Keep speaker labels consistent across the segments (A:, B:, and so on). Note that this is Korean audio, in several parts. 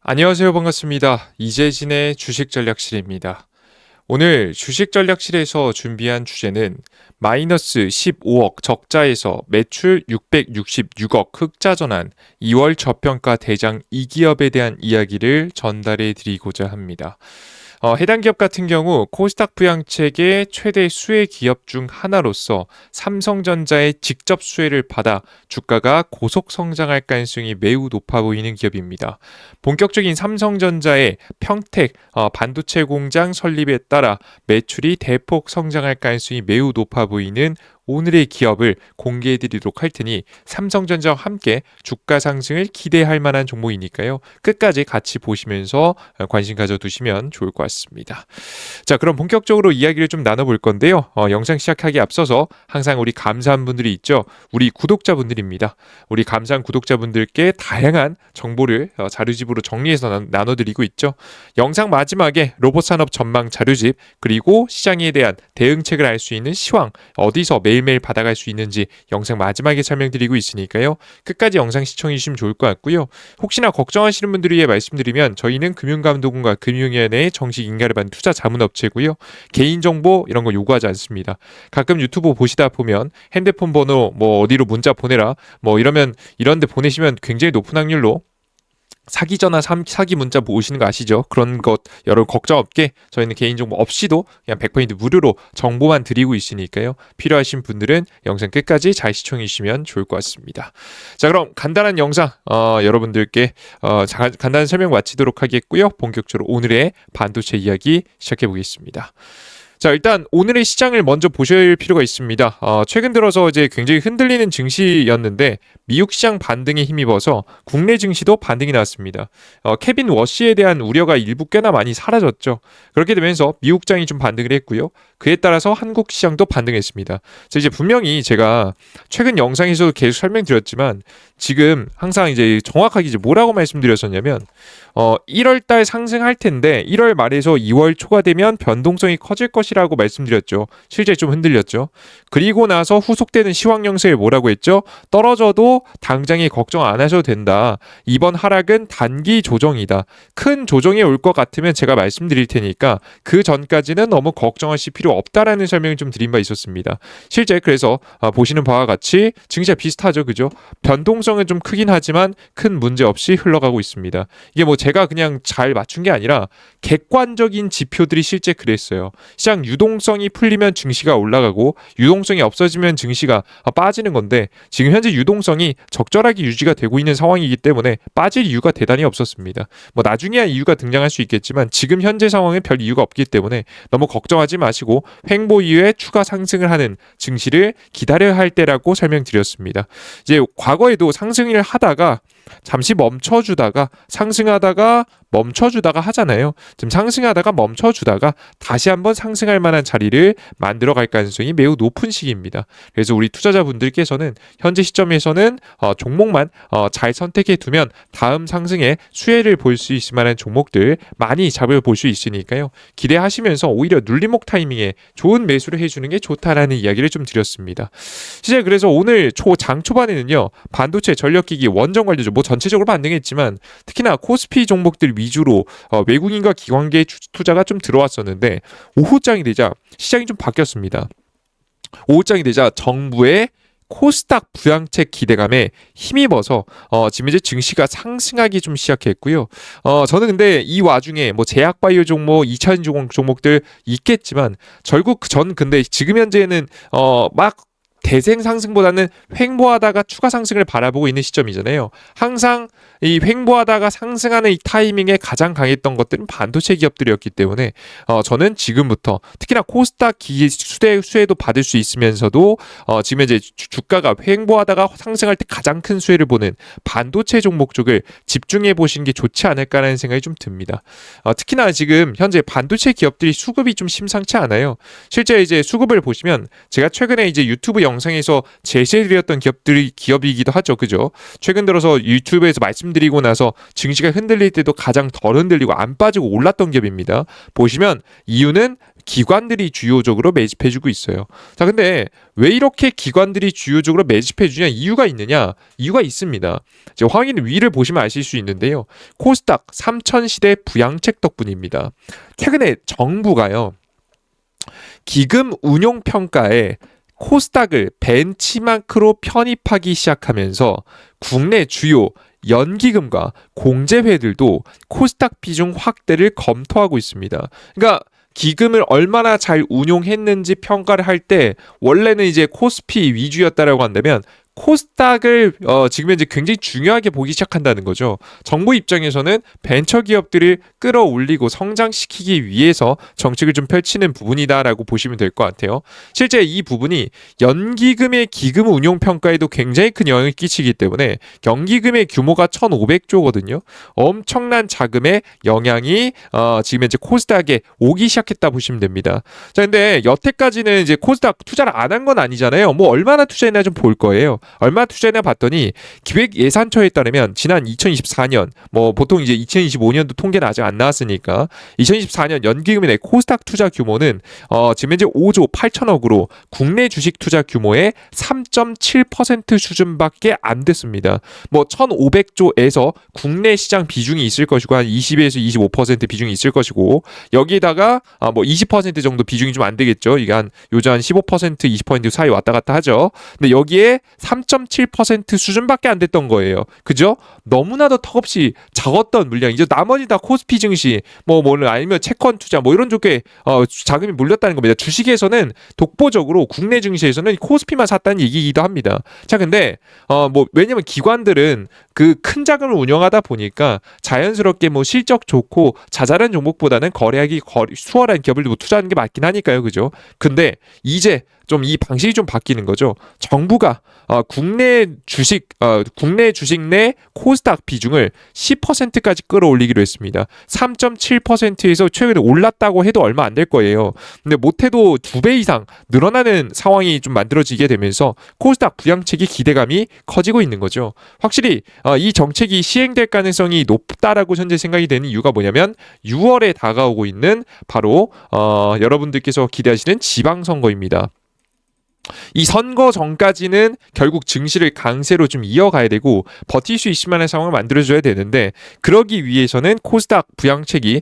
A: 안녕하세요. 반갑습니다. 이재진의 주식전략실입니다. 오늘 주식전략실에서 준비한 주제는 마이너스 15억 적자에서 매출 666억 흑자 전환 2월 저평가 대장 2기업에 대한 이야기를 전달해 드리고자 합니다. 해당 기업 같은 경우 코스닥 부양책의 최대 수혜 기업 중 하나로서 삼성전자의 직접 수혜를 받아 주가가 고속 성장할 가능성이 매우 높아 보이는 기업입니다. 본격적인 삼성전자의 평택 반도체 공장 설립에 따라 매출이 대폭 성장할 가능성이 매우 높아 보이는 오늘의 기업을 공개해 드리도록 할 테니 삼성전자와 함께 주가 상승을 기대할 만한 종목이니까요. 끝까지 같이 보시면서 관심 가져두시면 좋을 것 같습니다. 자, 그럼 본격적으로 이야기를 좀 나눠볼 건데요. 영상 시작하기 앞서서 항상 우리 감사한 분들이 있죠. 우리 구독자분들입니다. 우리 감사한 구독자분들께 다양한 정보를 자료집으로 정리해서 나눠드리고 있죠. 영상 마지막에 로봇산업 전망 자료집 그리고 시장에 대한 대응책을 알 수 있는 시황 어디서 매일매일 받아갈 수 있는지 영상 마지막에 설명드리고 있으니까요. 끝까지 영상 시청해 주시면 좋을 것 같고요. 혹시나 걱정하시는 분들을 위해 말씀드리면 저희는 금융감독원과 금융위원회의 정식 인가를 받은 투자 자문업체고요. 개인정보 이런 거 요구하지 않습니다. 가끔 유튜브 보시다 보면 핸드폰 번호 뭐 어디로 문자 보내라 뭐 이러면 이런데 보내시면 굉장히 높은 확률로 사기 전화 사기 문자 오시는 거 아시죠? 그런 것 여러분 걱정 없게 저희는 개인정보 없이도 그냥 100% 무료로 정보만 드리고 있으니까요. 필요하신 분들은 영상 끝까지 잘 시청해 주시면 좋을 것 같습니다. 자, 그럼 간단한 영상 여러분들께 간단한 설명 마치도록 하겠고요. 본격적으로 오늘의 반도체 이야기 시작해 보겠습니다. 자, 일단 오늘의 시장을 먼저 보실 필요가 있습니다. 최근 들어서 이제 굉장히 흔들리는 증시였는데 미국 시장 반등에 힘입어서 국내 증시도 반등이 나왔습니다. 케빈 워시에 대한 우려가 일부 꽤나 많이 사라졌죠. 그렇게 되면서 미국 장이 좀 반등을 했고요. 그에 따라서 한국 시장도 반등했습니다. 그래서 이제 분명히 제가 최근 영상에서도 계속 설명드렸지만 지금 항상 이제 정확하게 이제 뭐라고 말씀드렸었냐면 1월 달 상승할 텐데 1월 말에서 2월 초가 되면 변동성이 커질 것이라고 말씀드렸죠. 실제 좀 흔들렸죠. 그리고 나서 후속되는 시황 영상에 뭐라고 했죠? 떨어져도 당장에 걱정 안 하셔도 된다. 이번 하락은 단기 조정이다. 큰 조정이 올 것 같으면 제가 말씀드릴 테니까 그 전까지는 너무 걱정하실 필요 없다라는 설명을 좀 드린 바 있었습니다. 실제 그래서 보시는 바와 같이 증시가 비슷하죠. 그죠? 변동성은 좀 크긴 하지만 큰 문제 없이 흘러가고 있습니다. 이게 뭐 제가 그냥 잘 맞춘 게 아니라 객관적인 지표들이 실제 그랬어요. 시장 유동성이 풀리면 증시가 올라가고 유동성이 없어지면 증시가 빠지는 건데 지금 현재 유동성이 적절하게 유지가 되고 있는 상황이기 때문에 빠질 이유가 대단히 없었습니다. 뭐 나중에야 이유가 등장할 수 있겠지만 지금 현재 상황은 별 이유가 없기 때문에 너무 걱정하지 마시고 횡보 이후에 추가 상승을 하는 증시를 기다려야 할 때라고 설명드렸습니다. 이제 과거에도 상승을 하다가 잠시 멈춰주다가 상승하다가 멈춰주다가 하잖아요. 지금 상승하다가 멈춰주다가 다시 한번 상승할 만한 자리를 만들어갈 가능성이 매우 높은 시기입니다. 그래서 우리 투자자분들께서는 현재 시점에서는 종목만 잘 선택해 두면 다음 상승에 수혜를 볼 수 있을 만한 종목들 많이 잡아볼 수 있으니까요. 기대하시면서 오히려 눌림목 타이밍에 좋은 매수를 해주는 게 좋다라는 이야기를 좀 드렸습니다. 실제 그래서 오늘 장 초반에는요. 반도체 전력기기 원전 관료죠. 뭐 전체적으로 반등했지만 특히나 코스피 종목들 위주로 외국인과 기관계 투자가 좀 들어왔었는데 오후장이 되자 시장이 좀 바뀌었습니다. 오후장이 되자 정부의 코스닥 부양책 기대감에 힘입어서 지금 이제 증시가 상승하기 좀 시작했고요. 저는 근데 이 와중에 뭐 제약바이오 종목, 2차전 종목들 있겠지만 결국 전 근데 지금 현재는 막 대생 상승보다는 횡보하다가 추가 상승을 바라보고 있는 시점이잖아요. 항상 이 횡보하다가 상승하는 이 타이밍에 가장 강했던 것들은 반도체 기업들이었기 때문에 저는 지금부터 특히나 코스닥 수혜도 받을 수 있으면서도 지금 이제 주가가 횡보하다가 상승할 때 가장 큰 수혜를 보는 반도체 종목 쪽을 집중해 보시는 게 좋지 않을까라는 생각이 좀 듭니다. 특히나 지금 현재 반도체 기업들이 수급이 좀 심상치 않아요. 실제 이제 수급을 보시면 제가 최근에 이제 유튜브 영상에서 제시해드렸던 기업이기도 하죠. 그죠? 최근 들어서 유튜브에서 말씀드리고 나서 증시가 흔들릴 때도 가장 덜 흔들리고 안 빠지고 올랐던 기업입니다. 보시면 이유는 기관들이 주요적으로 매집해주고 있어요. 자, 근데 왜 이렇게 기관들이 주요적으로 매집해주냐? 이유가 있느냐? 이유가 있습니다. 이제 황인 위를 보시면 아실 수 있는데요. 코스닥 3000시대 부양책 덕분입니다. 최근에 정부가요. 기금 운용 평가에 코스닥을 벤치마크로 편입하기 시작하면서 국내 주요 연기금과 공제회들도 코스닥 비중 확대를 검토하고 있습니다. 그러니까 기금을 얼마나 잘 운용했는지 평가를 할 때 원래는 이제 코스피 위주였다라고 한다면 코스닥을 지금 현재 굉장히 중요하게 보기 시작한다는 거죠. 정부 입장에서는 벤처 기업들을 끌어올리고 성장시키기 위해서 정책을 좀 펼치는 부분이다라고 보시면 될 것 같아요. 실제 이 부분이 연기금의 기금 운용 평가에도 굉장히 큰 영향을 끼치기 때문에 연기금의 규모가 1,500조거든요. 엄청난 자금의 영향이 지금 현재 코스닥에 오기 시작했다 보시면 됩니다. 자, 근데 여태까지는 이제 코스닥 투자를 안 한 건 아니잖아요. 뭐 얼마나 투자했나 좀 볼 거예요. 얼마 투자했나 봤더니 기획예산처에 따르면 지난 2024년 뭐 보통 이제 2025년도 통계는 아직 안 나왔으니까 2024년 연기금의 내 코스닥 투자 규모는 지금 현재 5조 8천억으로 국내 주식 투자 규모의 3.7% 수준밖에 안 됐습니다. 뭐 1,500조에서 국내 시장 비중이 있을 것이고 한 20에서 25% 비중이 있을 것이고 여기에다가 뭐 20% 정도 비중이 좀 안 되겠죠. 이게 한 요즘 한 15% 20% 사이 왔다 갔다 하죠. 근데 여기에 3.7% 수준밖에 안 됐던 거예요. 그죠? 너무나도 턱없이 작았던 물량이죠. 나머지 다 코스피 증시, 뭐 아니면 채권 투자, 뭐 이런 쪽에 자금이 몰렸다는 겁니다. 주식에서는 독보적으로 국내 증시에서는 코스피만 샀다는 얘기이기도 합니다. 자, 근데 뭐 왜냐면 기관들은 그 큰 자금을 운영하다 보니까 자연스럽게 뭐 실적 좋고 자잘한 종목보다는 거래하기 수월한 기업을 투자하는 게 맞긴 하니까요. 그죠? 근데 이제 좀 이 방식이 좀 바뀌는 거죠. 정부가 국내 주식 내 코스닥 비중을 10%까지 끌어올리기로 했습니다. 3.7%에서 최근에 올랐다고 해도 얼마 안 될 거예요. 근데 못해도 2배 이상 늘어나는 상황이 좀 만들어지게 되면서 코스닥 부양책이 기대감이 커지고 있는 거죠. 확실히 이 정책이 시행될 가능성이 높다라고 현재 생각이 되는 이유가 뭐냐면 6월에 다가오고 있는 바로 여러분들께서 기대하시는 지방선거입니다. 이 선거 전까지는 결국 증시를 강세로 좀 이어가야 되고 버틸 수 있을 만한 상황을 만들어줘야 되는데 그러기 위해서는 코스닥 부양책이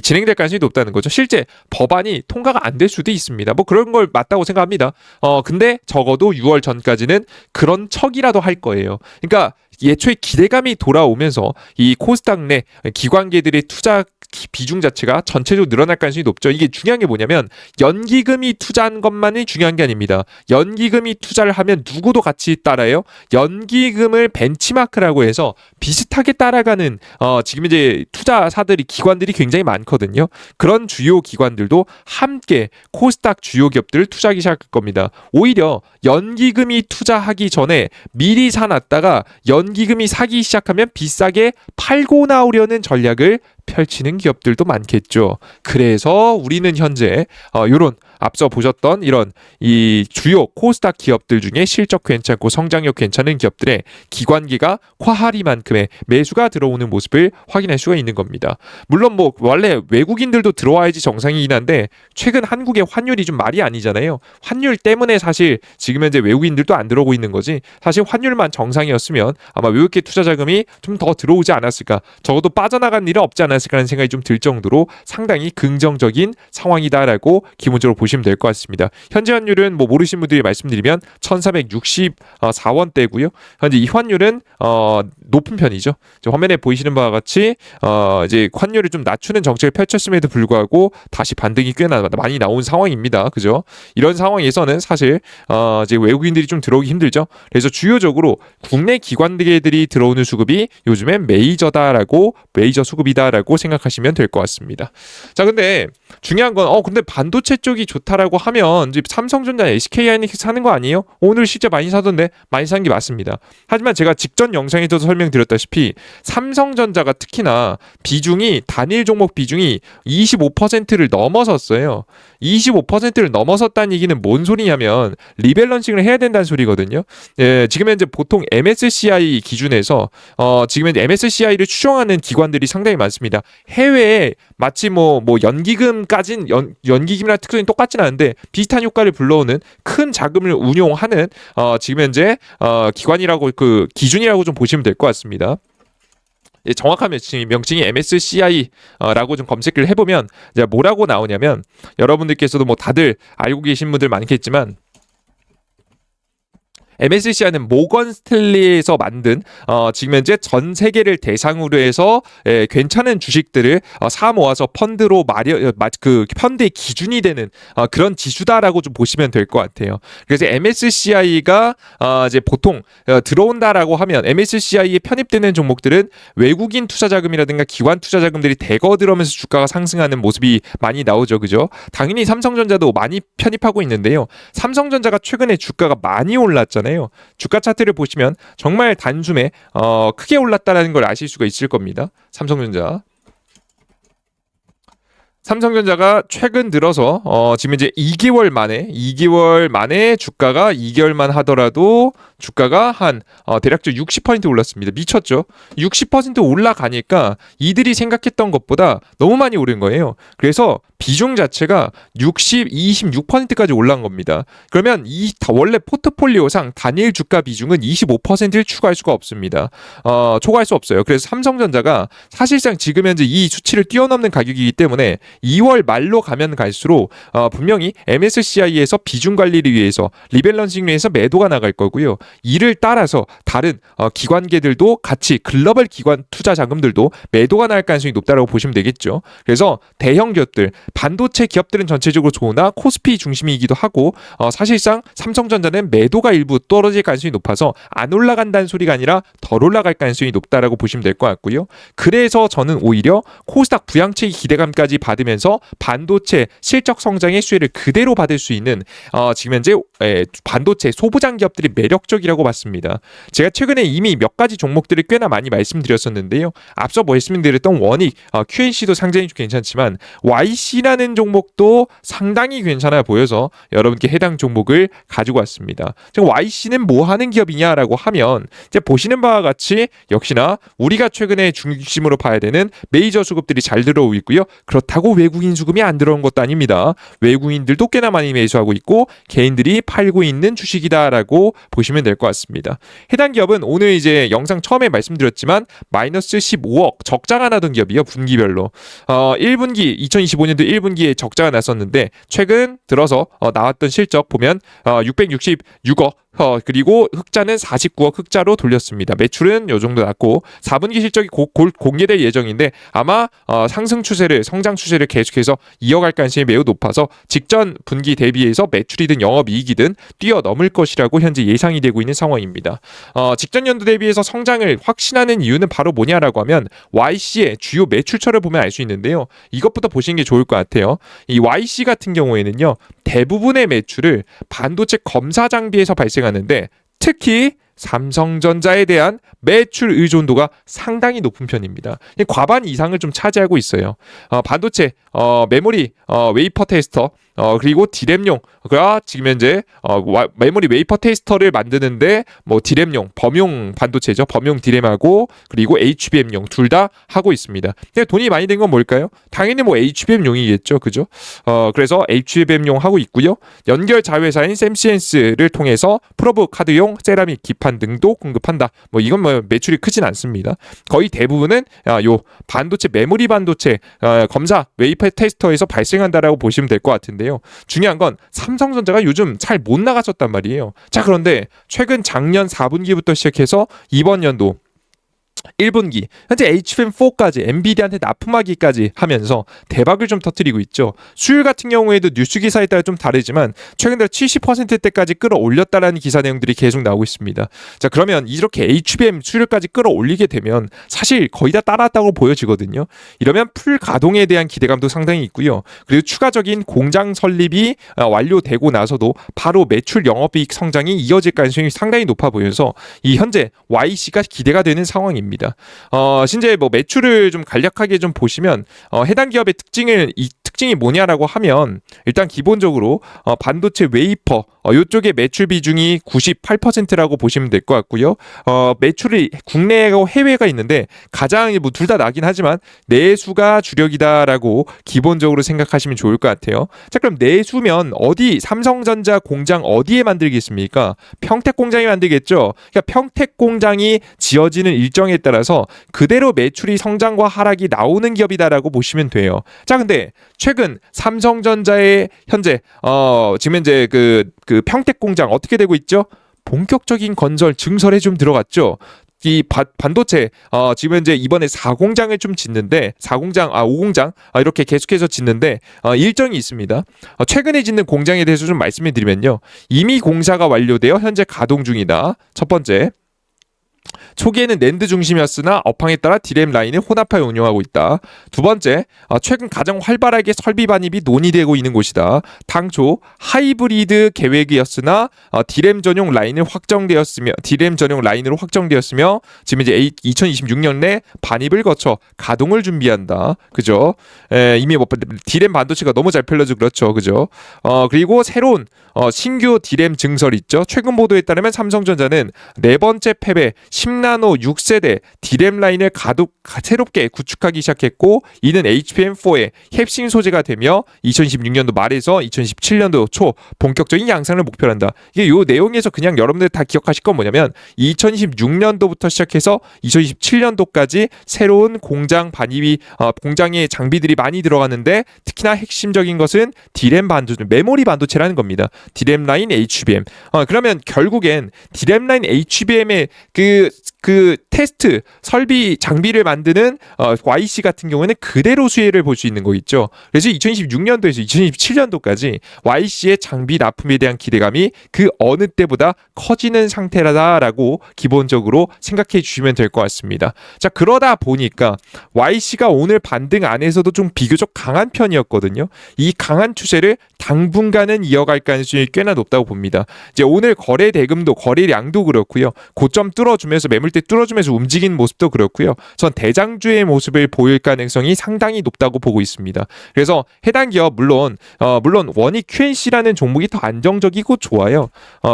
A: 진행될 가능성이 높다는 거죠. 실제 법안이 통과가 안 될 수도 있습니다. 뭐 그런 걸 맞다고 생각합니다. 근데 적어도 6월 전까지는 그런 척이라도 할 거예요. 그러니까 예초에 기대감이 돌아오면서 이 코스닥 내 기관계들의 투자 비중 자체가 전체적으로 늘어날 가능성이 높죠. 이게 중요한 게 뭐냐면 연기금이 투자한 것만이 중요한 게 아닙니다. 연기금이 투자를 하면 누구도 같이 따라요. 연기금을 벤치마크라고 해서 비슷하게 따라가는 지금 이제 투자사들이 기관들이 굉장히 많거든요. 그런 주요 기관들도 함께 코스닥 주요 기업들을 투자하기 시작할 겁니다. 오히려 연기금이 투자하기 전에 미리 사놨다가 연기금이 사기 시작하면 비싸게 팔고 나오려는 전략을 펼치는 기업들도 많겠죠. 그래서 우리는 현재 이런 앞서 보셨던 이런 이 주요 코스닥 기업들 중에 실적 괜찮고 성장력 괜찮은 기업들의 기관기가 과하리만큼의 매수가 들어오는 모습을 확인할 수가 있는 겁니다. 물론 뭐 원래 외국인들도 들어와야지 정상이긴 한데 최근 한국의 환율이 좀 말이 아니잖아요. 환율 때문에 사실 지금 현재 외국인들도 안 들어오고 있는 거지 사실 환율만 정상이었으면 아마 외국계 투자 자금이 좀 더 들어오지 않았을까, 적어도 빠져나간 일은 없지 않았을까라는 생각이 좀 들 정도로 상당히 긍정적인 상황이다라고 기본적으로 보시면 될 것 같습니다. 현재 환율은 뭐 모르신 분들이 말씀드리면 1,464원대고요. 현재 이 환율은 높은 편이죠. 화면에 보이시는 바와 같이 이제 환율을 좀 낮추는 정책을 펼쳤음에도 불구하고 다시 반등이 꽤나 많이 나온 상황입니다. 그죠? 이런 상황에서는 사실 이제 외국인들이 좀 들어오기 힘들죠. 그래서 주요적으로 국내 기관들이 들어오는 수급이 요즘엔 메이저 수급이다라고 생각하시면 될 것 같습니다. 자, 근데 중요한 건 근데 반도체 쪽이 좋다라고 하면 이제 삼성전자, SK 하이닉스 사는 거 아니에요? 오늘 실제 많이 사던데 많이 산 게 맞습니다. 하지만 제가 직전 영상에서도 설명드렸다시피 삼성전자가 특히나 비중이 단일 종목 비중이 25%를 넘어섰어요. 25%를 넘어섰다는 얘기는 뭔 소리냐면 리밸런싱을 해야 된다는 소리거든요. 예, 지금 현재 보통 MSCI 기준에서 지금 현재 MSCI를 추종하는 기관들이 상당히 많습니다. 해외에 마치 뭐 연기금까진 연기금이나 특성이 똑같진 않은데 비슷한 효과를 불러오는 큰 자금을 운용하는 지금 현재 기관이라고 그 기준이라고 좀 보시면 될 것 같습니다. 예, 정확한 명칭이 MSCI라고 좀 검색을 해보면 이제 뭐라고 나오냐면 여러분들께서도 뭐 다들 알고 계신 분들 많겠지만 MSCI는 모건 스탠리에서 만든 지금 현재 전 세계를 대상으로 해서 괜찮은 주식들을 사 모아서 펀드로 그 펀드의 기준이 되는 그런 지수다라고 좀 보시면 될 것 같아요. 그래서 MSCI가 이제 보통 들어온다라고 하면 MSCI에 편입되는 종목들은 외국인 투자 자금이라든가 기관 투자 자금들이 대거 들어오면서 주가가 상승하는 모습이 많이 나오죠, 그죠? 당연히 삼성전자도 많이 편입하고 있는데요. 삼성전자가 최근에 주가가 많이 올랐잖아요. 주가 차트를 보시면 정말 단숨에 크게 올랐다는 걸 아실 수가 있을 겁니다. 삼성전자가 최근 들어서 지금 이제 2개월 만에 주가가 2개월만 하더라도 주가가 한 대략적으로 60% 올랐습니다. 미쳤죠? 60% 올라가니까 이들이 생각했던 것보다 너무 많이 오른 거예요. 그래서 비중 자체가 26%까지 올라간 겁니다. 그러면 이 원래 포트폴리오상 단일 주가 비중은 25%를 추가할 수가 없습니다. 초과할 수 없어요. 그래서 삼성전자가 사실상 지금 현재 이 수치를 뛰어넘는 가격이기 때문에 2월 말로 가면 갈수록 분명히 MSCI에서 비중 관리를 위해서 리밸런싱을 위해서 매도가 나갈 거고요. 이를 따라서 다른 기관계들도 같이 글로벌 기관 투자 자금들도 매도가 나갈 가능성이 높다고 보시면 되겠죠. 그래서 대형 기업들, 반도체 기업들은 전체적으로 좋으나 코스피 중심이기도 하고 사실상 삼성전자는 매도가 일부 떨어질 가능성이 높아서 안 올라간다는 소리가 아니라 덜 올라갈 가능성이 높다라고 보시면 될 것 같고요. 그래서 저는 오히려 코스닥 부양책의 기대감까지 받으면서 반도체 실적 성장의 수혜를 그대로 받을 수 있는 지금 현재 반도체 소부장 기업들이 매력적이라고 봤습니다. 제가 최근에 이미 몇 가지 종목들을 꽤나 많이 말씀드렸었는데요. 앞서 말씀드렸던 원익, QNC도 상당히 괜찮지만 YC라는 종목도 상당히 괜찮아 보여서 여러분께 해당 종목을 가지고 왔습니다. YC는 뭐 하는 기업이냐라고 하면 이제 보시는 바와 같이 역시나 우리가 최근에 중심으로 봐야 되는 메이저 수급들이 잘 들어오고 있고요. 그렇다고 외국인 수급이 안 들어온 것도 아닙니다. 외국인들도 꽤나 많이 매수하고 있고 개인들이 팔고 있는 주식이다라고 보시면 될 것 같습니다. 해당 기업은 오늘 이제 영상 처음에 말씀드렸지만 마이너스 15억 적자가 나던 기업이요. 분기별로 1분기 2025년도 1분기에 적자가 났었는데 최근 들어서 나왔던 실적 보면 666억 그리고 흑자는 49억 흑자로 돌렸습니다. 매출은 요 정도 났고 4분기 실적이 공개될 예정인데 아마 상승 추세를 성장 추세를 계속해서 이어갈 가능성이 매우 높아서 직전 분기 대비해서 매출이든 영업이익이든 뛰어넘을 것이라고 현재 예상이 되고 있는 상황입니다. 직전 연도 대비해서 성장을 확신하는 이유는 바로 뭐냐라고 하면 YC의 주요 매출처를 보면 알 수 있는데요. 이것부터 보시는 게 좋을 것 같아요. 이 YC 같은 경우에는요. 대부분의 매출을 반도체 검사 장비에서 발생하는데 특히 삼성전자에 대한 매출 의존도가 상당히 높은 편입니다. 과반 이상을 좀 차지하고 있어요. 반도체, 메모리, 웨이퍼 테스터, 그리고 디램용가 지금 현재 메모리 웨이퍼 테스터를 만드는데 뭐 디램용, 범용 반도체죠. 범용 디램하고 그리고 HBM용 둘 다 하고 있습니다. 근데 돈이 많이 된 건 뭘까요? 당연히 뭐 HBM용이겠죠, 그죠? 그래서 HBM용 하고 있고요. 연결 자회사인 샘시엔스를 통해서 프로브 카드용 세라믹 기판 등도 공급한다. 뭐 이건 뭐 매출이 크진 않습니다. 거의 대부분은 요 반도체 메모리 반도체 검사 웨이퍼 테스터에서 발생한다라고 보시면 될 것 같은데요. 중요한 건 삼성전자가 요즘 잘 못 나갔었단 말이에요. 자, 그런데 최근 작년 4분기부터 시작해서 이번 연도 1분기 현재 HBM4까지 엔비디아한테 납품하기까지 하면서 대박을 좀 터뜨리고 있죠. 수율 같은 경우에도 뉴스 기사에 따라 좀 다르지만 최근 들어 70%대까지 끌어올렸다라는 기사 내용들이 계속 나오고 있습니다. 자, 그러면 이렇게 HBM 수율까지 끌어올리게 되면 사실 거의 다 따라왔다고 보여지거든요. 이러면 풀 가동에 대한 기대감도 상당히 있고요. 그리고 추가적인 공장 설립이 완료되고 나서도 바로 매출 영업이익 성장이 이어질 가능성이 상당히 높아 보여서 이 현재 YC가 기대가 되는 상황입니다. 신재 뭐 매출을 좀 간략하게 좀 보시면 해당 기업의 특징이 뭐냐라고 하면 일단 기본적으로 반도체 웨이퍼 이쪽에 매출 비중이 98%라고 보시면 될 것 같고요. 매출이 국내하고 해외가 있는데 가장 뭐 둘 다 나긴 하지만 내수가 주력이다라고 기본적으로 생각하시면 좋을 것 같아요. 자, 그럼 내수면 어디 삼성전자 공장 어디에 만들겠습니까? 평택 공장에 만들겠죠. 그러니까 평택 공장이 지어지는 일정에 따라서 그대로 매출이 성장과 하락이 나오는 기업이다라고 보시면 돼요. 자, 근데 최근 삼성전자의 현재 지금 현재 그 평택 공장 어떻게 되고 있죠? 본격적인 건설 증설에 좀 들어갔죠. 이 반도체 지금 현재 이번에 4공장을 좀 짓는데 5공장 이렇게 계속해서 짓는데 일정이 있습니다. 최근에 짓는 공장에 대해서 좀 말씀을 드리면요. 이미 공사가 완료되어 현재 가동 중이다. 첫 번째. 초기에는 낸드 중심이었으나 업황에 따라 디램 라인을 혼합하여 운영하고 있다. 두 번째, 최근 가장 활발하게 설비 반입이 논의되고 있는 곳이다. 당초 하이브리드 계획이었으나 디램 전용 라인으로 확정되었으며 지금 이제 2026년 내 반입을 거쳐 가동을 준비한다. 그죠? 이미 뭐 디램 반도체가 너무 잘 팔려서 그렇죠. 그죠? 그리고 새로운 신규 디램 증설 있죠. 최근 보도에 따르면 삼성전자는 네 번째 팹의 10나노 6세대 디램 라인을 새롭게 구축하기 시작했고 이는 HBM4의 핵심 소재가 되며 2026년도 말에서 2017년도 초 본격적인 양산을 목표로 한다. 이게 요 내용에서 그냥 여러분들 다 기억하실 건 뭐냐면 2026년도부터 시작해서 2027년도까지 새로운 공장 반입이 공장에 장비들이 많이 들어갔는데 특히나 핵심적인 것은 디램 반도체, 메모리 반도체라는 겁니다. 디램 라인 HBM. 그러면 결국엔 디램 라인 HBM의 그 테스트 설비 장비를 만드는 YC 같은 경우에는 그대로 수혜를 볼 수 있는 거 있죠. 그래서 2026년도에서 2027년도까지 YC의 장비 납품에 대한 기대감이 그 어느 때보다 커지는 상태라고 기본적으로 생각해 주시면 될 것 같습니다. 자, 그러다 보니까 YC가 오늘 반등 안에서도 좀 비교적 강한 편이었거든요. 이 강한 추세를 당분간은 이어갈 가능성이 꽤나 높다고 봅니다. 이제 오늘 거래 대금도 거래량도 그렇고요. 고점 뚫어주면서 매물대 뚫어주면서 움직이는 모습도 그렇고요. 전 대장주의 모습을 보일 가능성이 상당히 높다고 보고 있습니다. 그래서 해당 기업 물론 원익 QNC라는 종목이 더 안정적이고 좋아요.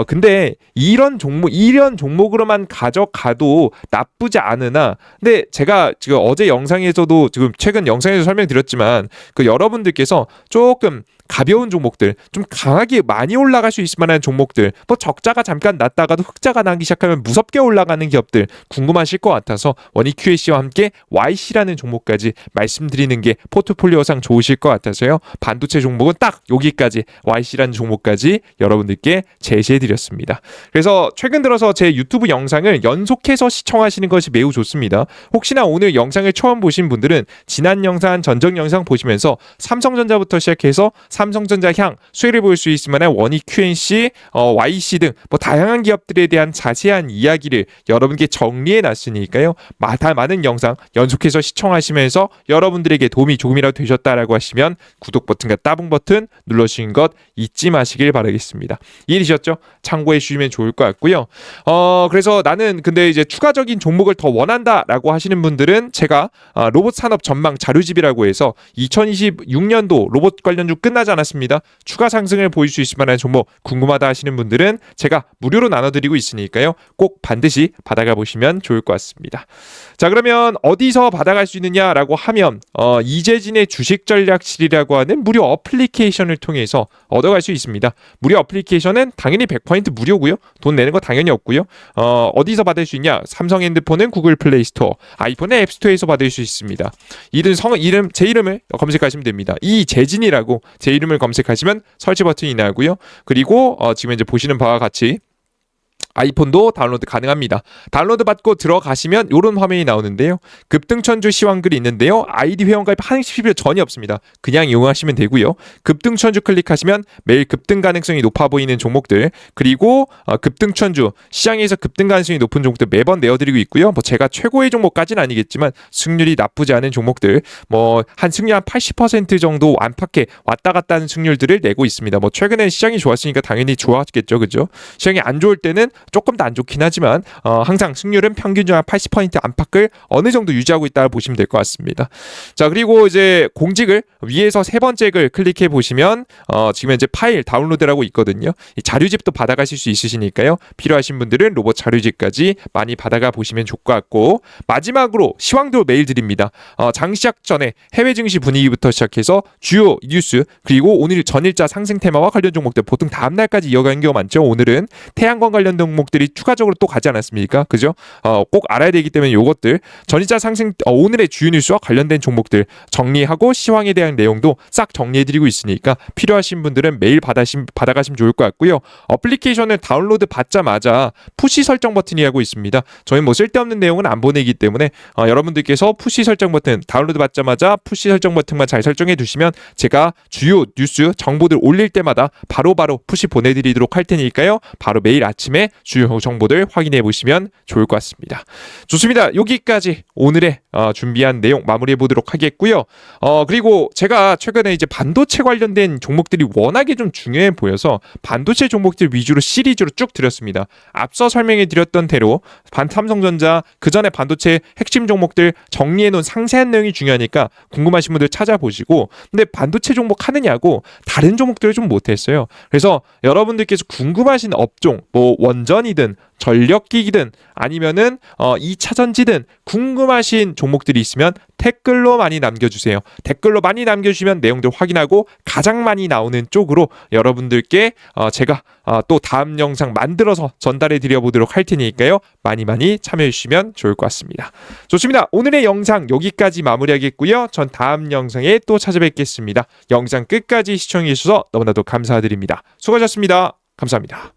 A: 근데 이런 종목으로만 가져가도 나쁘지 않으나 근데 제가 지금 어제 영상에서도 지금 최근 영상에서 설명드렸지만 그 여러분들께서 조금 가벼운 종목들, 좀 강하게 많이 올라갈 수 있을 만한 종목들, 뭐 적자가 잠깐 났다가도 흑자가 나기 시작하면 무섭게 올라가는 기업들 궁금하실 것 같아서 원익 QAC와 함께 YC라는 종목까지 말씀드리는 게 포트폴리오상 좋으실 것 같아서요. 반도체 종목은 딱 여기까지 YC라는 종목까지 여러분들께 제시해드렸습니다. 그래서 최근 들어서 제 유튜브 영상을 연속해서 시청하시는 것이 매우 좋습니다. 혹시나 오늘 영상을 처음 보신 분들은 지난 영상, 전적 영상 보시면서 삼성전자부터 시작해서 삼성전자 향 수혜를 볼 수 있을 만한 원익 QNC, YC 등 뭐 다양한 기업들에 대한 자세한 이야기를 여러분께 정리해 놨으니까요. 많은 영상 연속해서 시청하시면서 여러분들에게 도움이 조금이라도 되셨다라고 하시면 구독 버튼과 따봉 버튼 눌러주시는 것 잊지 마시길 바라겠습니다. 이해되셨죠? 참고해 주시면 좋을 것 같고요. 그래서 나는 근데 이제 추가적인 종목을 더 원한다라고 하시는 분들은 제가 로봇 산업 전망 자료집이라고 해서 2026년도 로봇 관련주 끝나지 않았습니다. 추가 상승을 보일 수 있을 만한 종목 궁금하다 하시는 분들은 제가 무료로 나눠드리고 있으니까요. 꼭 반드시 받아가 보시면 좋을 것 같습니다. 자, 그러면 어디서 받아갈 수 있느냐라고 하면 이재진의 주식전략실이라고 하는 무료 어플리케이션을 통해서 얻어갈 수 있습니다. 무료 어플리케이션은 당연히 100% 무료고요. 돈 내는 거 당연히 없고요. 어디서 받을 수 있냐? 삼성 핸드폰은 구글 플레이 스토어, 아이폰은 앱 스토어에서 받을 수 있습니다. 제 이름을 검색하시면 됩니다. 이재진이라고 제 이름을 검색하시면 설치 버튼이 나오고요. 그리고 지금 이제 보시는 바와 같이 아이폰도 다운로드 가능합니다. 다운로드 받고 들어가시면 이런 화면이 나오는데요. 급등천주 시황글이 있는데요. 아이디 회원가입 하실 필요 전혀 없습니다. 그냥 이용하시면 되고요. 급등천주 클릭하시면 매일 급등 가능성이 높아 보이는 종목들, 그리고 급등천주 시장에서 급등 가능성이 높은 종목들 매번 내어드리고 있고요. 뭐 제가 최고의 종목까지는 아니겠지만 승률이 나쁘지 않은 종목들, 뭐 한 승률 한 80% 정도 안팎에 왔다 갔다 하는 승률들을 내고 있습니다. 뭐 최근에 시장이 좋았으니까 당연히 좋았겠죠, 그죠? 시장이 안 좋을 때는 조금 더 안 좋긴 하지만 항상 승률은 평균적으로 한 80% 안팎을 어느 정도 유지하고 있다고 보시면 될 것 같습니다. 자, 그리고 이제 공직을 위에서 세 번째 글 클릭해 보시면 지금 현재 파일 다운로드라고 있거든요. 이 자료집도 받아가실 수 있으시니까요. 필요하신 분들은 로봇 자료집까지 많이 받아가 보시면 좋을 것 같고, 마지막으로 시황도 매일 드립니다. 장 시작 전에 해외 증시 분위기부터 시작해서 주요 뉴스, 그리고 오늘 전일자 상승 테마와 관련 종목들 보통 다음 날까지 이어가는 경우가 많죠. 오늘은 태양광 관련 종목들이 추가적으로 또 가지 않았습니까? 그죠? 꼭 알아야 되기 때문에 요것들 전일자 상승 오늘의 주요 뉴스와 관련된 종목들 정리하고 시황에 대한 내용도 싹 정리해드리고 있으니까 필요하신 분들은 매일 받아가시면 좋을 것 같고요. 어플리케이션을 다운로드 받자마자 푸시 설정 버튼이라고 있습니다. 저희 뭐 쓸데없는 내용은 안 보내기 때문에 여러분들께서 푸시 설정 버튼 다운로드 받자마자 푸시 설정 버튼만 잘 설정해 두시면 제가 주요 뉴스 정보들 올릴 때마다 바로바로 푸시 보내드리도록 할 테니까요. 바로 매일 아침에 주요 정보들 확인해 보시면 좋을 것 같습니다. 좋습니다. 여기까지 오늘의 준비한 내용 마무리해 보도록 하겠고요. 그리고 제가 최근에 이제 반도체 관련된 종목들이 워낙에 좀 중요해 보여서 반도체 종목들 위주로 시리즈로 쭉 드렸습니다. 앞서 설명해 드렸던 대로 삼성전자 그 전에 반도체 핵심 종목들 정리해 놓은 상세한 내용이 중요하니까 궁금하신 분들 찾아보시고, 근데 반도체 종목 하느냐고 다른 종목들을 좀 못했어요. 그래서 여러분들께서 궁금하신 업종, 뭐 원전이든 전력기기든 아니면은 2차전지든 궁금하신 종목들이 있으면 댓글로 많이 남겨주세요. 댓글로 많이 남겨주시면 내용들 확인하고 가장 많이 나오는 쪽으로 여러분들께 제가 또 다음 영상 만들어서 전달해 드려보도록 할 테니까요. 많이 참여해 주시면 좋을 것 같습니다. 좋습니다. 오늘의 영상 여기까지 마무리하겠고요. 전 다음 영상에 또 찾아뵙겠습니다. 영상 끝까지 시청해 주셔서 너무나도 감사드립니다. 수고하셨습니다. 감사합니다.